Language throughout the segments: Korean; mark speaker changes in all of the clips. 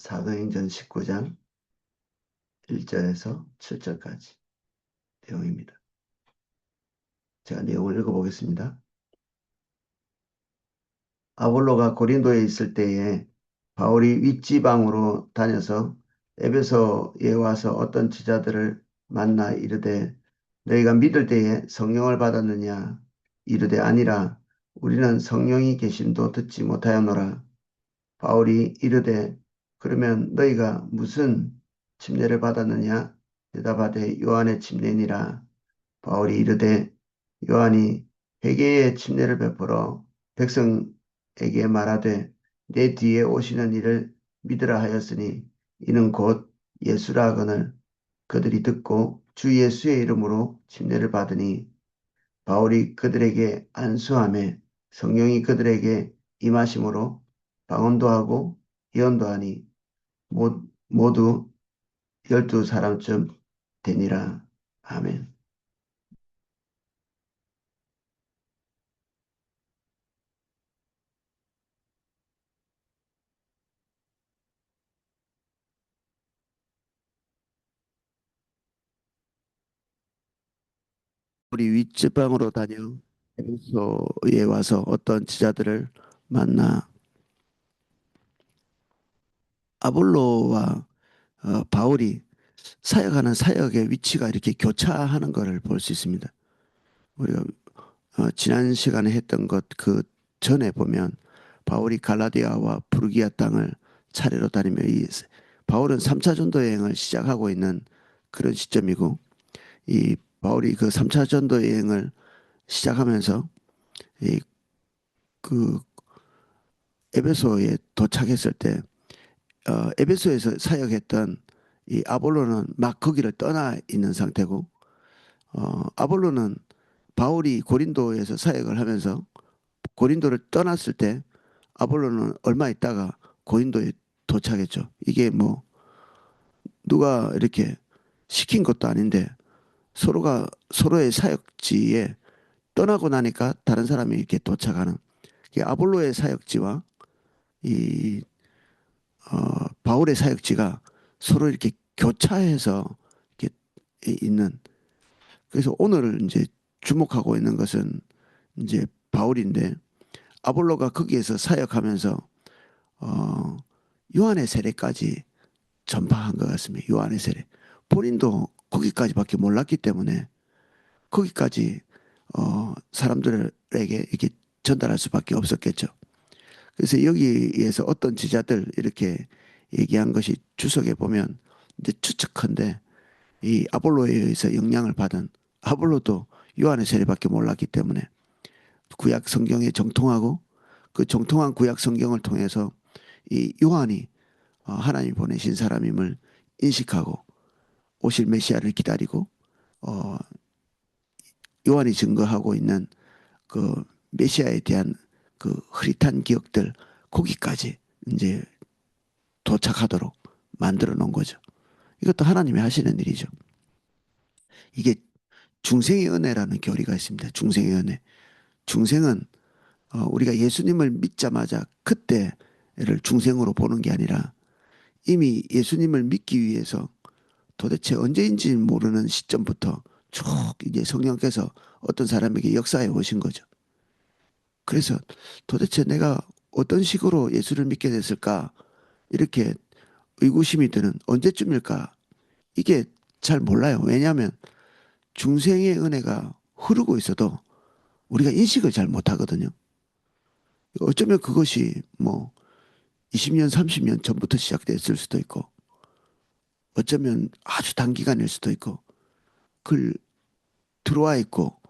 Speaker 1: 사도행전 19장 1절에서 7절까지 내용입니다. 제가 내용을 읽어보겠습니다. 아볼로가 고린도에 있을 때에 바울이 윗지방으로 다녀서 에베소에 와서 어떤 지자들을 만나 이르되 너희가 믿을 때에 성령을 받았느냐 이르되 아니라 우리는 성령이 계심도 듣지 못하였노라. 바울이 이르되 그러면 너희가 무슨 침례를 받았느냐 대답하되 요한의 침례니라. 바울이 이르되 요한이 회개의 침례를 베풀어 백성에게 말하되 내 뒤에 오시는 이를 믿으라 하였으니 이는 곧 예수라 하거늘 그들이 듣고 주 예수의 이름으로 침례를 받으니 바울이 그들에게 안수하며 성령이 그들에게 임하심으로 방언도 하고 예언도 하니 모두 12사람쯤 되니라. 아멘. 우리 윗지방으로 다녀 에베소에 와서 어떤 지자들을 만나 아볼로와 바울이 사역하는 사역의 위치가 이렇게 교차하는 것을 볼 수 있습니다. 우리가 지난 시간에 했던 것 그 전에 보면 바울이 갈라디아와 부르기아 땅을 차례로 다니며 이 바울은 3차 전도 여행을 시작하고 있는 그런 시점이고 이 바울이 그 3차 전도 여행을 시작하면서 이 그 에베소에 도착했을 때 에베소에서 사역했던 이 아볼로는 막 거기를 떠나 있는 상태고 아볼로는 바울이 고린도에서 사역을 하면서 고린도를 떠났을 때 아볼로는 얼마 있다가 고린도에 도착했죠. 이게 뭐 누가 이렇게 시킨 것도 아닌데 서로가 서로의 사역지에 떠나고 나니까 다른 사람이 이렇게 도착하는 아볼로의 사역지와 이 바울의 사역지가 서로 이렇게 교차해서 이렇게 있는. 그래서 오늘 이제 주목하고 있는 것은 이제 바울인데 아볼로가 거기에서 사역하면서 어, 요한의 세례까지 전파한 것 같습니다. 요한의 세례. 본인도 거기까지밖에 몰랐기 때문에 거기까지 사람들에게 이렇게 전달할 수밖에 없었겠죠. 그래서 여기에서 어떤 지자들 이렇게 얘기한 것이 주석에 보면 이제 추측한데 이 아볼로에 의해서 영향을 받은 아볼로도 요한의 세례밖에 몰랐기 때문에 구약 성경에 정통하고 그 정통한 구약 성경을 통해서 이 요한이 하나님이 보내신 사람임을 인식하고 오실 메시아를 기다리고 어, 요한이 증거하고 있는 그 메시아에 대한 그 흐릿한 기억들 거기까지 이제 도착하도록 만들어 놓은 거죠. 이것도 하나님이 하시는 일이죠. 이게 중생의 은혜라는 교리가 있습니다. 중생의 은혜. 중생은 우리가 예수님을 믿자마자 그때를 중생으로 보는 게 아니라 이미 예수님을 믿기 위해서 도대체 언제인지 모르는 시점부터 쭉 이제 성령께서 어떤 사람에게 역사해 오신 거죠. 그래서 도대체 내가 어떤 식으로 예수를 믿게 됐을까? 이렇게 의구심이 드는 언제쯤일까? 이게 잘 몰라요. 왜냐하면 중생의 은혜가 흐르고 있어도 우리가 인식을 잘 못하거든요. 어쩌면 그것이 뭐 20년, 30년 전부터 시작됐을 수도 있고 어쩌면 아주 단기간일 수도 있고 그 들어와 있고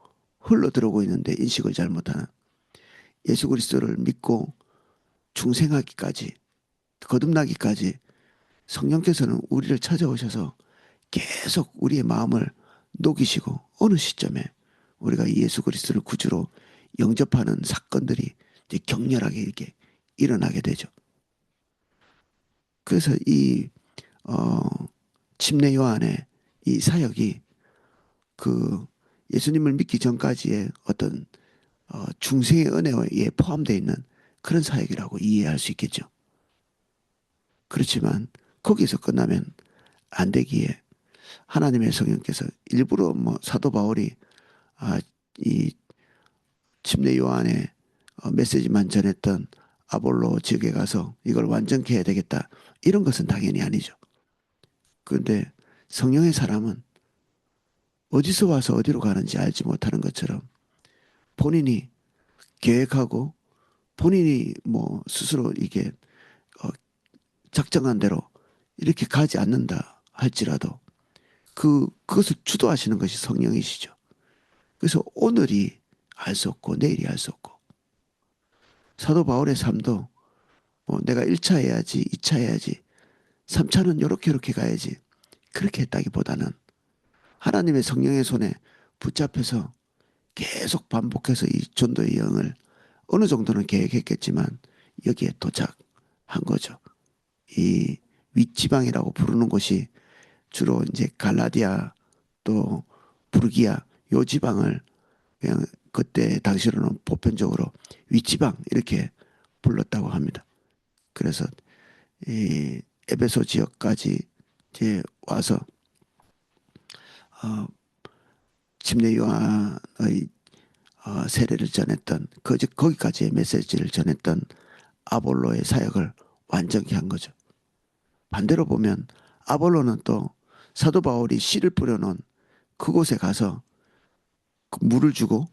Speaker 1: 흘러 들어오고 있는데 인식을 잘 못하는 예수 그리스도를 믿고 중생하기까지 거듭나기까지 성령께서는 우리를 찾아오셔서 계속 우리의 마음을 녹이시고 어느 시점에 우리가 예수 그리스도를 구주로 영접하는 사건들이 이제 격렬하게 이렇게 일어나게 되죠. 그래서 이 어, 침례 요한의 이 사역이 그 예수님을 믿기 전까지의 어떤 중생의 은혜에 포함되어 있는 그런 사역이라고 이해할 수 있겠죠. 그렇지만 거기서 끝나면 안 되기에 하나님의 성령께서 일부러 뭐 사도 바울이 이 침례 요한의 메시지만 전했던 아볼로 지역에 가서 이걸 완전케 해야 되겠다. 이런 것은 당연히 아니죠. 그런데 성령의 사람은 어디서 와서 어디로 가는지 알지 못하는 것처럼 본인이 계획하고 본인이 뭐 스스로 이게 어, 작정한 대로 이렇게 가지 않는다 할지라도 그것을 주도하시는 것이 성령이시죠. 그래서 오늘이 알 수 없고 내일이 알 수 없고 사도 바울의 삶도 내가 1차 해야지 2차 해야지 3차는 요렇게 가야지 그렇게 했다기보다는 하나님의 성령의 손에 붙잡혀서 계속 반복해서 이 전도의 영을 어느 정도는 계획했겠지만 여기에 도착한 거죠. 이 윗지방이라고 부르는 곳이 주로 이제 갈라디아 또 부르기아 요 지방을 그냥 그때 당시로는 보편적으로 윗지방 이렇게 불렀다고 합니다. 그래서 이 에베소 지역까지 이제 와서 어, 침례 요한의 세례를 전했던 거기까지의 메시지를 전했던 아볼로의 사역을 완전히 한 거죠. 반대로 보면 아볼로는 또 사도 바울이 씨를 뿌려놓은 그곳에 가서 그 물을 주고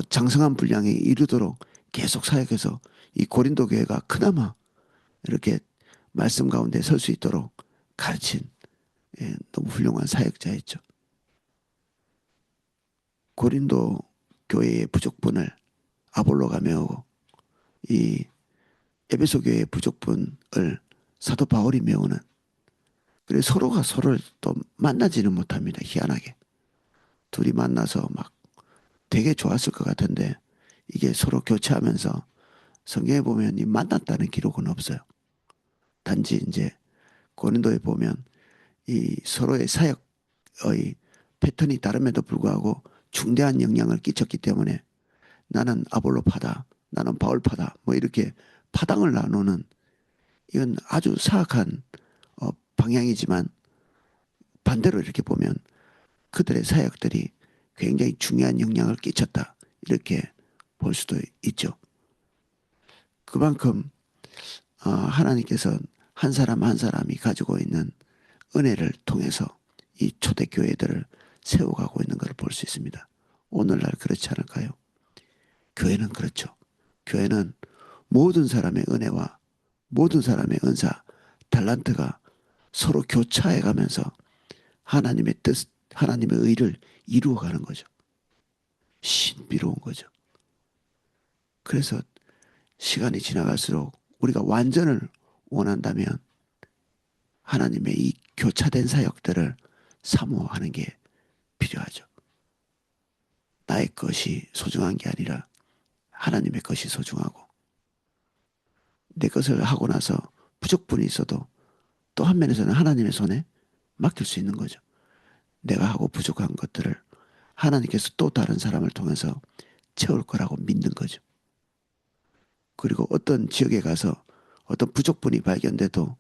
Speaker 1: 장성한 분량에 이르도록 계속 사역해서 이 고린도 교회가 그나마 이렇게 말씀 가운데 설 수 있도록 가르친 너무 훌륭한 사역자였죠. 고린도 교회의 부족분을 아볼로가 메우고 이 에베소 교회의 부족분을 사도 바울이 메우는 그래서 서로가 서로를 또 만나지는 못합니다. 희한하게. 둘이 만나서 막 되게 좋았을 것 같은데 이게 서로 교체하면서 성경에 보면 이 만났다는 기록은 없어요. 단지 이제 고린도에 보면 이 서로의 사역의 패턴이 다름에도 불구하고 중대한 영향을 끼쳤기 때문에 나는 아볼로파다, 나는 바울파다, 뭐 이렇게 파당을 나누는 이건 아주 사악한 방향이지만 반대로 이렇게 보면 그들의 사역들이 굉장히 중요한 영향을 끼쳤다. 이렇게 볼 수도 있죠. 그만큼 하나님께서 한 사람 한 사람이 가지고 있는 은혜를 통해서 이 초대교회들을 세워가고 있는 것을 볼 수 있습니다. 오늘날 그렇지 않을까요? 교회는 그렇죠. 교회는 모든 사람의 은혜와 모든 사람의 은사, 달란트가 서로 교차해 가면서 하나님의 뜻, 하나님의 의를 이루어가는 거죠. 신비로운 거죠. 그래서 시간이 지나갈수록 우리가 완전을 원한다면 하나님의 이 교차된 사역들을 사모하는 게 필요하죠. 나의 것이 소중한 게 아니라 하나님의 것이 소중하고 내 것을 하고 나서 부족분이 있어도 또 한면에서는 하나님의 손에 맡길 수 있는 거죠. 내가 하고 부족한 것들을 하나님께서 또 다른 사람을 통해서 채울 거라고 믿는 거죠. 그리고 어떤 지역에 가서 어떤 부족분이 발견돼도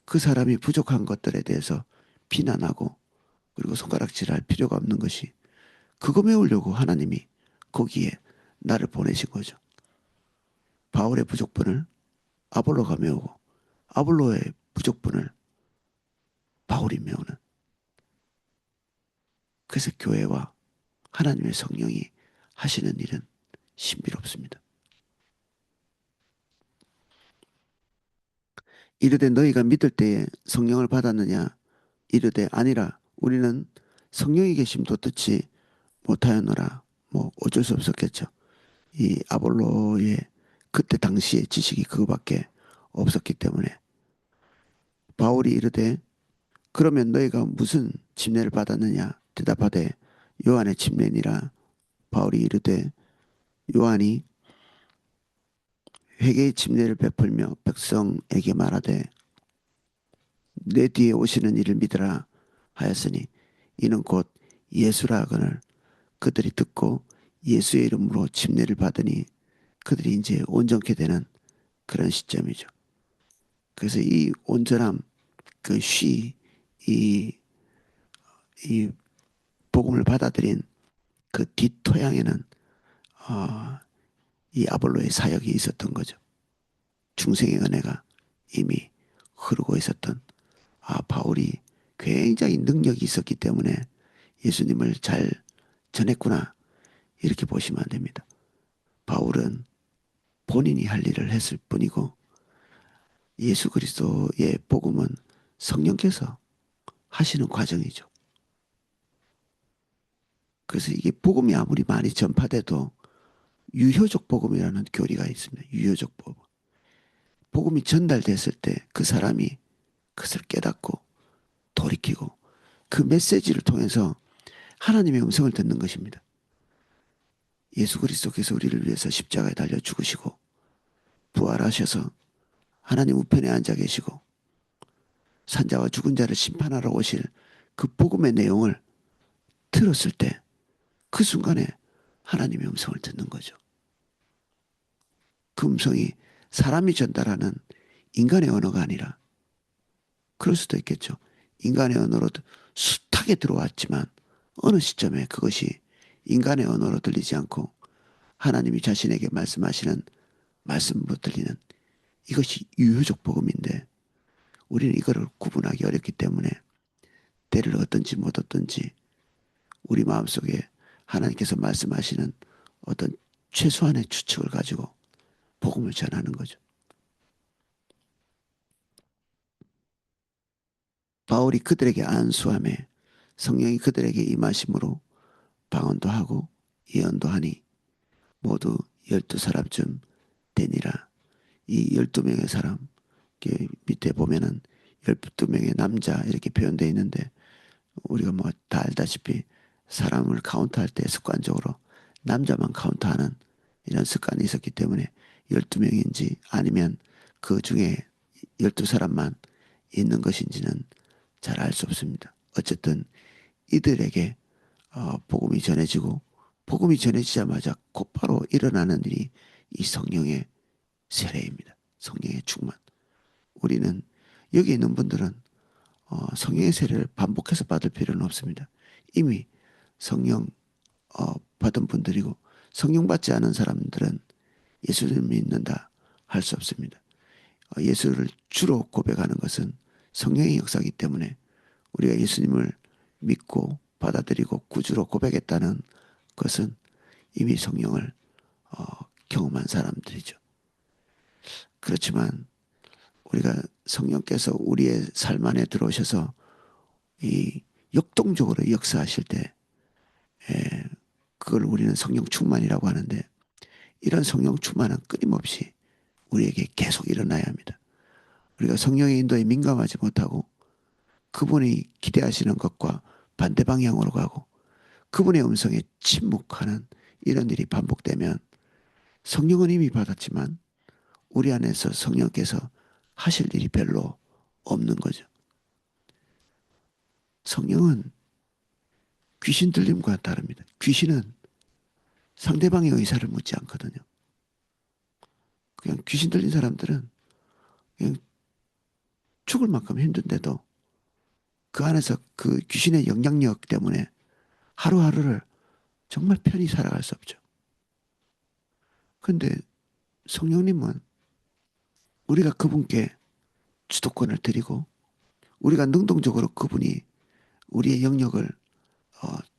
Speaker 1: 그 사람이 부족한 것들에 대해서 비난하고 그리고 손가락질할 필요가 없는 것이 그거 메우려고 하나님이 거기에 나를 보내신 거죠. 바울의 부족분을 아볼로가 메우고 아볼로의 부족분을 바울이 메우는 그래서 교회와 하나님의 성령이 하시는 일은 신비롭습니다. 이르되 너희가 믿을 때에 성령을 받았느냐 이르되 아니라 우리는 성령이 계심도 듣지 못하였노라. 뭐 어쩔 수 없었겠죠. 이 아볼로의 그때 당시의 지식이 그거밖에 없었기 때문에 바울이 이르되 그러면 너희가 무슨 침례를 받았느냐 대답하되 요한의 침례니라. 바울이 이르되 요한이 회개의 침례를 베풀며 백성에게 말하되 내 뒤에 오시는 이를 믿으라 하였으니 이는 곧 예수라 하거늘 그들이 듣고 예수의 이름으로 침례를 받으니 그들이 이제 온전케 되는 그런 시점이죠. 그래서 이 온전함, 그 쉬, 이, 이 복음을 받아들인 그 뒷토양에는 어, 이 아볼로의 사역이 있었던 거죠. 중생의 은혜가 이미 흐르고 있었던 바울이 굉장히 능력이 있었기 때문에 예수님을 잘 전했구나 이렇게 보시면 안 됩니다. 바울은 본인이 할 일을 했을 뿐이고 예수 그리스도의 복음은 성령께서 하시는 과정이죠. 그래서 이게 복음이 아무리 많이 전파돼도 유효적 복음이라는 교리가 있습니다. 유효적 복음. 복음이 전달됐을 때 그 사람이 그것을 깨닫고 돌이키고 그 메시지를 통해서 하나님의 음성을 듣는 것입니다. 예수 그리스도께서 우리를 위해서 십자가에 달려 죽으시고 부활하셔서 하나님 우편에 앉아 계시고 산자와 죽은 자를 심판하러 오실 그 복음의 내용을 들었을 때 그 순간에 하나님의 음성을 듣는 거죠. 그 음성이 사람이 전달하는 인간의 언어가 아니라 그럴 수도 있겠죠. 인간의 언어로 숱하게 들어왔지만 어느 시점에 그것이 인간의 언어로 들리지 않고 하나님이 자신에게 말씀하시는 말씀으로 들리는 이것이 유효적 복음인데 우리는 이거를 구분하기 어렵기 때문에 때를 얻든지 못 얻든지 우리 마음속에 하나님께서 말씀하시는 어떤 최소한의 추측을 가지고 복음을 전하는 거죠. 바울이 그들에게 안수함에 성령이 그들에게 임하심으로 방언도 하고 예언도 하니 모두 12사람쯤 되니라. 이 12명의 사람 밑에 보면은 12명의 남자 이렇게 표현되어 있는데 우리가 뭐 다 알다시피 사람을 카운트할 때 습관적으로 남자만 카운트하는 이런 습관이 있었기 때문에 12명인지 아니면 그 중에 12사람만 있는 것인지는 잘 알 수 없습니다. 어쨌든 이들에게 복음이 전해지고 복음이 전해지자마자 곧바로 일어나는 일이 이 성령의 세례입니다. 성령의 충만. 우리는 여기 있는 분들은 성령의 세례를 반복해서 받을 필요는 없습니다. 이미 성령 받은 분들이고 성령 받지 않은 사람들은 예수를 믿는다 할 수 없습니다. 예수를 주로 고백하는 것은 성령의 역사이기 때문에 우리가 예수님을 믿고 받아들이고 구주로 고백했다는 것은 이미 성령을 경험한 사람들이죠. 그렇지만 우리가 성령께서 우리의 삶 안에 들어오셔서 이 역동적으로 역사하실 때 그걸 우리는 성령 충만이라고 하는데 이런 성령 충만은 끊임없이 우리에게 계속 일어나야 합니다. 우리가 성령의 인도에 민감하지 못하고 그분이 기대하시는 것과 반대 방향으로 가고 그분의 음성에 침묵하는 이런 일이 반복되면 성령은 이미 받았지만 우리 안에서 성령께서 하실 일이 별로 없는 거죠. 성령은 귀신 들림과 다릅니다. 귀신은 상대방의 의사를 묻지 않거든요. 그냥 귀신 들린 사람들은 그냥 죽을 만큼 힘든데도 그 안에서 그 귀신의 영향력 때문에 하루하루를 정말 편히 살아갈 수 없죠. 그런데 성령님은 우리가 그분께 주도권을 드리고 우리가 능동적으로 그분이 우리의 영역을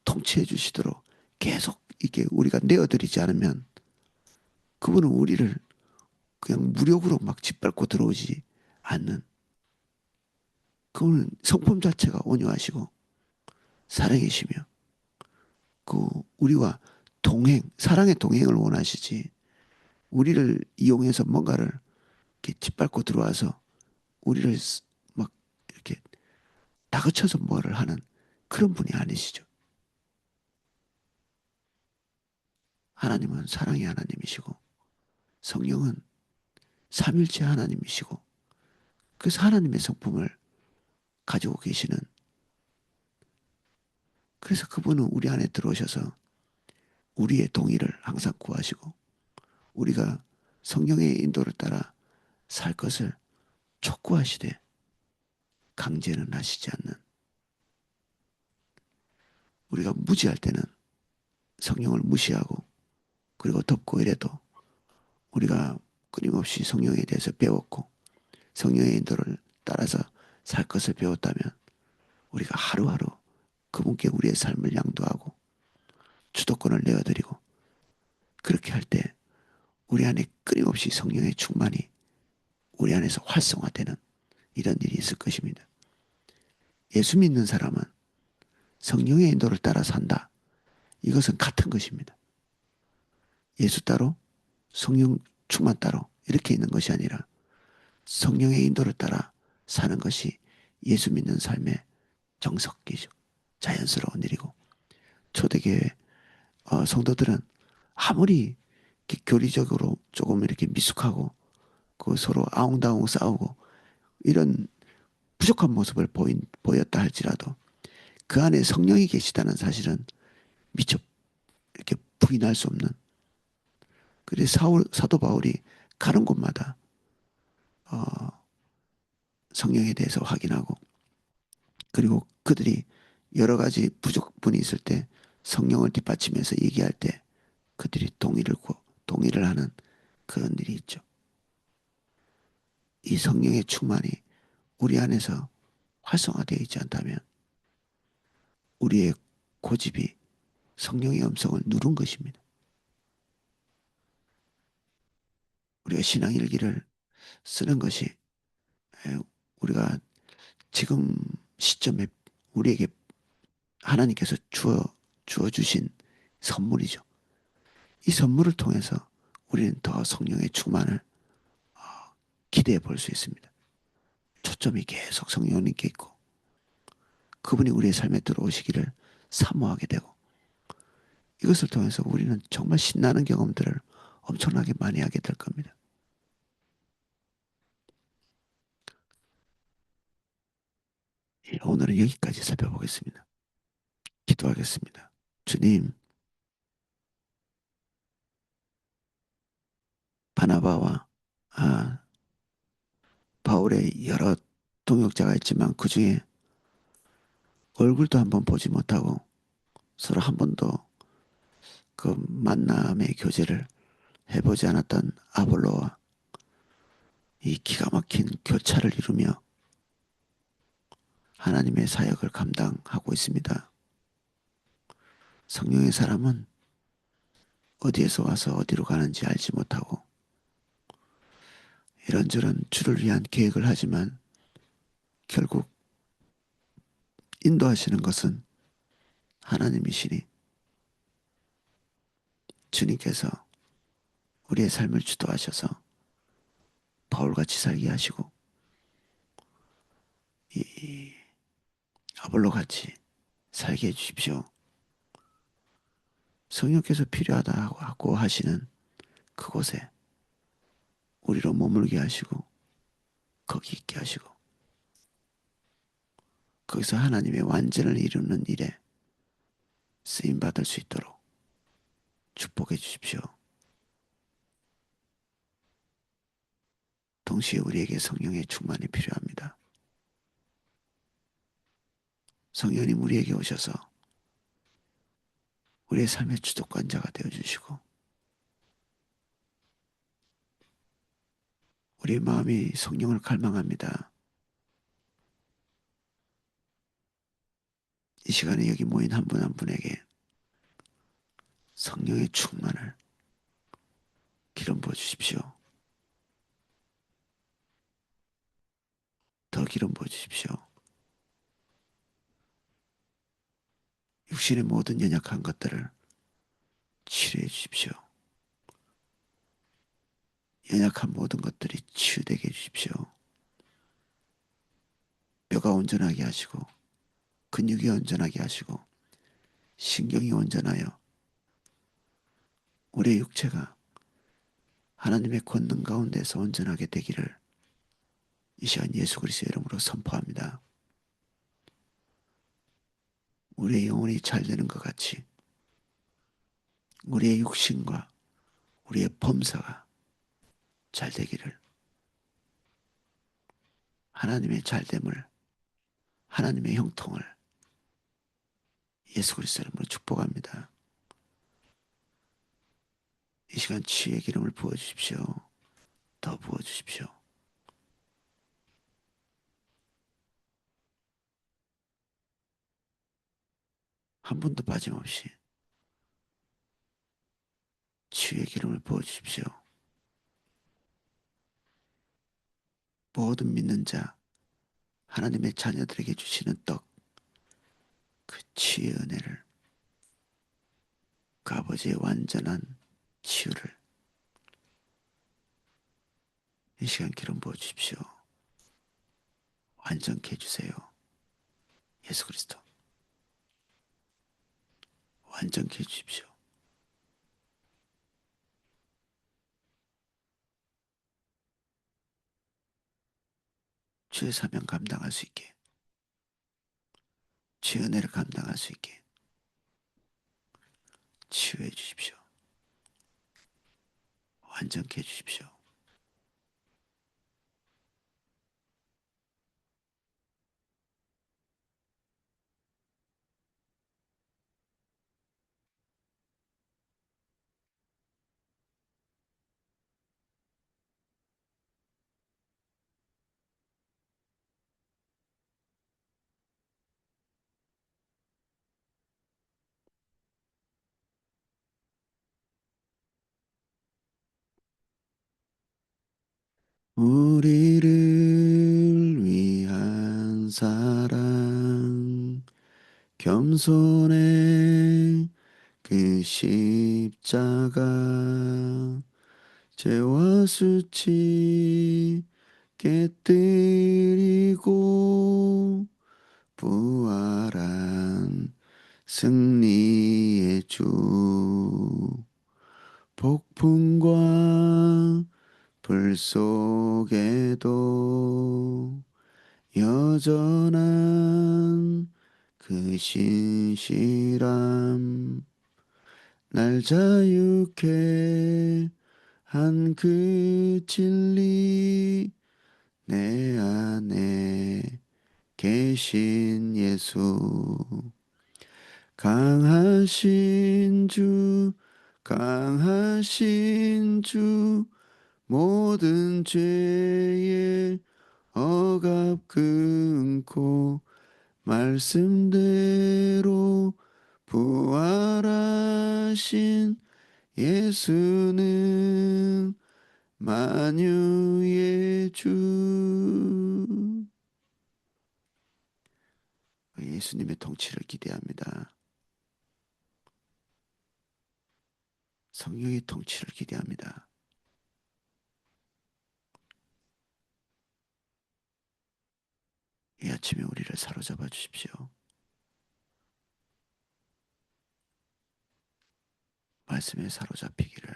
Speaker 1: 통치해 주시도록 계속 이게 우리가 내어드리지 않으면 그분은 우리를 그냥 무력으로 막 짓밟고 들어오지 않는 그분은 성품 자체가 온유하시고 사랑이시며 그 우리와 동행, 사랑의 동행을 원하시지 우리를 이용해서 뭔가를 이렇게 짓밟고 들어와서 우리를 막 이렇게 다그쳐서 뭐를 하는 그런 분이 아니시죠. 하나님은 사랑의 하나님이시고 성령은 삼일체 하나님이시고 그래서 하나님의 성품을 가지고 계시는 그래서 그분은 우리 안에 들어오셔서 우리의 동의를 항상 구하시고 우리가 성령의 인도를 따라 살 것을 촉구하시되 강제는 하시지 않는, 우리가 무지할 때는 성령을 무시하고 그리고 덮고 이래도 우리가 끊임없이 성령에 대해서 배웠고 성령의 인도를 따라서 살 것을 배웠다면 우리가 하루하루 그분께 우리의 삶을 양도하고 주도권을 내어드리고 그렇게 할 때 우리 안에 끊임없이 성령의 충만이 우리 안에서 활성화되는 이런 일이 있을 것입니다. 예수 믿는 사람은 성령의 인도를 따라 산다. 이것은 같은 것입니다. 예수 따로 성령 충만 따로 이렇게 있는 것이 아니라 성령의 인도를 따라 사는 것이 예수 믿는 삶의 정석이죠. 자연스러운 일이고 초대교회 성도들은 아무리 교리적으로 조금 이렇게 미숙하고 그 서로 아웅다웅 싸우고 이런 부족한 모습을 보였다 할지라도 그 안에 성령이 계시다는 사실은 미처 이렇게 부인할 수 없는, 그래서 사도 바울이 가는 곳마다 어, 성령에 대해서 확인하고 그리고 그들이 여러 가지 부족분이 있을 때 성령을 뒷받치면서 얘기할 때 그들이 동의를 하는 그런 일이 있죠. 이 성령의 충만이 우리 안에서 활성화되어 있지 않다면 우리의 고집이 성령의 음성을 누른 것입니다. 우리가 신앙일기를 쓰는 것이 우리가 지금 시점에 우리에게 하나님께서 주어 주신 선물이죠. 이 선물을 통해서 우리는 더 성령의 충만을 기대해 볼 수 있습니다. 초점이 계속 성령님께 있고 그분이 우리의 삶에 들어오시기를 사모하게 되고 이것을 통해서 우리는 정말 신나는 경험들을 엄청나게 많이 하게 될 겁니다. 오늘은 여기까지 살펴보겠습니다. 기도하겠습니다. 주님, 바나바와 아, 바울의 여러 동역자가 있지만 그 중에 얼굴도 한번 보지 못하고 서로 한 번도 그 만남의 교제를 해보지 않았던 아볼로와 이 기가 막힌 교차를 이루며 하나님의 사역을 감당하고 있습니다. 성령의 사람은 어디에서 와서 어디로 가는지 알지 못하고 이런저런 주를 위한 계획을 하지만 결국 인도하시는 것은 하나님이시니 주님께서 우리의 삶을 주도하셔서 바울같이 살게 하시고 이 아볼로같이 살게 해주십시오. 성령께서 필요하다고 하시는 그곳에 우리로 머물게 하시고 거기 있게 하시고 거기서 하나님의 완전을 이루는 일에 쓰임받을 수 있도록 축복해 주십시오. 동시에 우리에게 성령의 충만이 필요합니다. 성령님 우리에게 오셔서 우리의 삶의 주도권자가 되어주시고 우리의 마음이 성령을 갈망합니다. 이 시간에 여기 모인 한 분 한 분에게 성령의 충만을 기름 부어 주십시오. 더 기름 부어 주십시오. 육신의 모든 연약한 것들을 치료해 주십시오. 연약한 모든 것들이 치유되게 해주십시오. 뼈가 온전하게 하시고 근육이 온전하게 하시고 신경이 온전하여 우리의 육체가 하나님의 권능 가운데서 온전하게 되기를 이 시간 예수 그리스도의 이름으로 선포합니다. 우리의 영혼이 잘 되는 것 같이 우리의 육신과 우리의 범사가 잘 되기를 하나님의 잘됨을, 하나님의 형통을 예수 그리스도 이름으로 축복합니다. 이 시간 치유의 기름을 부어주십시오. 더 부어주십시오. 한 분도 빠짐없이 치유의 기름을 부어주십시오. 모든 믿는 자, 하나님의 자녀들에게 주시는 떡, 그 치유의 은혜를, 그 아버지의 완전한 치유를 이 시간 기름 부어주십시오. 완전케 해주세요. 예수 그리스도 완전케 해주십시오. 주의 사명 감당할 수 있게, 주의 은혜를 감당할 수 있게 치유해 주십시오. 완전케 해주십시오. 우리를 위한 사랑, 겸손의 그 십자가, 죄와 수치 깨뜨리고 부활한 승리의 주, 폭풍과 불 속에도 여전한 그 신실함, 날 자유케 한 그 진리, 내 안에 계신 예수, 강하신 주, 강하신 주, 모든 죄의 억압 끊고 말씀대로 부활하신 예수는 만유의 주. 예수님의 통치를 기대합니다. 성령의 통치를 기대합니다. 이 아침에 우리를 사로잡아 주십시오. 말씀에 사로잡히기를,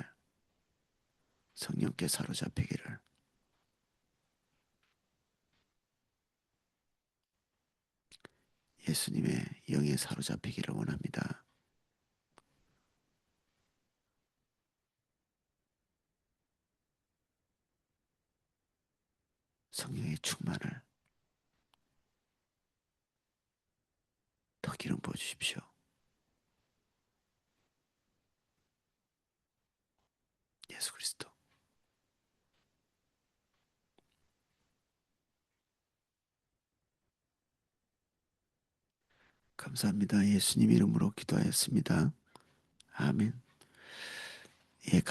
Speaker 1: 성령께 사로잡히기를, 예수님의 영에 사로잡히기를 원합니다. 성령의 충만을 더 기름 부어 주십시오. 예수 그리스도. 감사합니다. 예수님 이름으로 기도하였습니다. 아멘. 예,